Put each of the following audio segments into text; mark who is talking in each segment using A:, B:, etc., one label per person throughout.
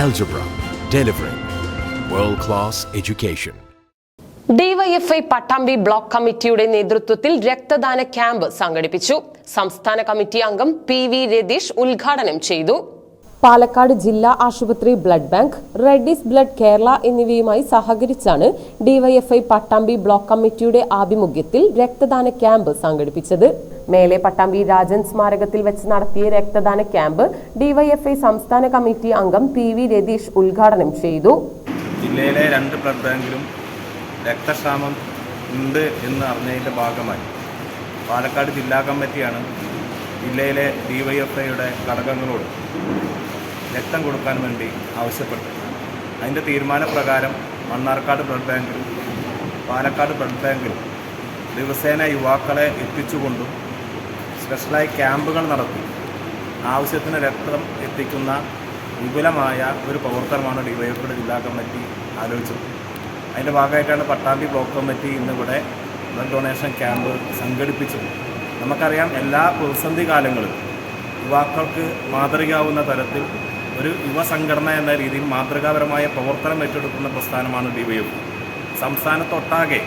A: Algebra, delivering world-class education.
B: DYFI Pattambi block കമ്മിറ്റിയുടെ നേതൃത്വത്തിൽ രക്തദാന ക്യാമ്പ് സംഘടിപ്പിച്ചു. സംസ്ഥാന കമ്മിറ്റി അംഗം പി.വി. രതീഷ് ഉദ്ഘാടനം ചെയ്തു. പാലക്കാട് ജില്ലാ ആശുപത്രി blood bank, Reddy's blood Kerala എന്നിവയുമായി സഹകരിച്ചാണ് ഡിവൈഎഫ്ഐ പട്ടാമ്പി ബ്ലോക്ക് കമ്മിറ്റിയുടെ ആഭിമുഖ്യത്തിൽ രക്തദാന ക്യാമ്പ് സംഘടിപ്പിച്ചത്. മേലെ പട്ടാമ്പി രാജൻ സ്മാരകത്തിൽ വെച്ച് നടത്തിയ രക്തദാന ക്യാമ്പ് ഡിവൈഎഫ്ഐ സംസ്ഥാന കമ്മിറ്റി അംഗം പി.വി. രതീഷ് ഉദ്ഘാടനം ചെയ്തു.
C: ജില്ലയിലെ 2 ബ്ലഡ് ബാങ്കിലും രക്തക്ഷാമം ഉണ്ട് എന്ന് അറിഞ്ഞതിൻ്റെ ഭാഗമായി പാലക്കാട് ജില്ലാ കമ്മിറ്റിയാണ് ജില്ലയിലെ ഡിവൈഎഫ്ഐയുടെ ഘടകങ്ങളോട് രക്തം കൊടുക്കാൻ വേണ്ടി ആവശ്യപ്പെട്ടു. അതിൻ്റെ തീരുമാനപ്രകാരം മണ്ണാർക്കാട് ബ്ലഡ് ബാങ്കിലും പാലക്കാട് ബ്ലഡ് ബാങ്കിലും ദിവസേന യുവാക്കളെ എത്തിച്ചുകൊണ്ടും സ്പെഷ്യലായി ക്യാമ്പുകൾ നടത്തി ആവശ്യത്തിന് രക്തം എത്തിക്കുന്ന വിപുലമായ ഒരു പ്രവർത്തനമാണ് ഡിവൈഎഫ്ഐയുടെ ജില്ലാ കമ്മിറ്റി ആലോചിച്ചത്. അതിൻ്റെ ഭാഗമായിട്ടാണ് പട്ടാമ്പി ബ്ലോക്ക് കമ്മിറ്റി ഇന്നിവിടെ ബ്ലഡ് ഡൊണേഷൻ ക്യാമ്പ് സംഘടിപ്പിച്ചത്. നമുക്കറിയാം, എല്ലാ പ്രതിസന്ധി കാലങ്ങളും യുവാക്കൾക്ക് മാതൃകയാവുന്ന തരത്തിൽ ഒരു യുവസംഘടന എന്ന രീതിയിൽ മാതൃകാപരമായ പ്രവർത്തനം ഏറ്റെടുക്കുന്ന പ്രസ്ഥാനമാണ് ഡിവൈഎഫ്ഐ. സംസ്ഥാനത്തൊട്ടാകെ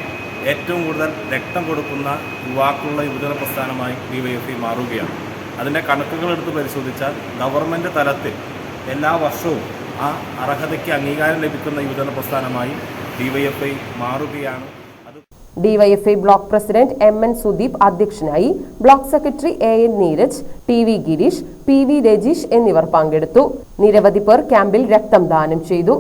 C: ഏറ്റവും കൂടുതൽ രക്തം കൊടുക്കുന്ന യുവാക്കളുള്ള യുവജന പ്രസ്ഥാനമായി ഡിവൈഎഫ്ഐ മാറുകയാണ്. അതിൻ്റെ കണക്കുകൾ എടുത്ത് പരിശോധിച്ചാൽ ഗവൺമെൻറ് തലത്തിൽ എല്ലാ വർഷവും ആ അർഹതയ്ക്ക് അംഗീകാരം ലഭിക്കുന്ന യുവജന പ്രസ്ഥാനമായി ഡിവൈഎഫ്ഐ മാറുകയാണ്.
B: DYFI block president M N. Sudeep അധ്യക്ഷനായി. Block secretary A N. Neeraj, T V. Gireesh, P V. Rajeesh എന്നിവർ പങ്കെടുത്തു. നിരവധി പേർ ക്യാമ്പിൽ രക്തം ദാനം ചെയ്തു.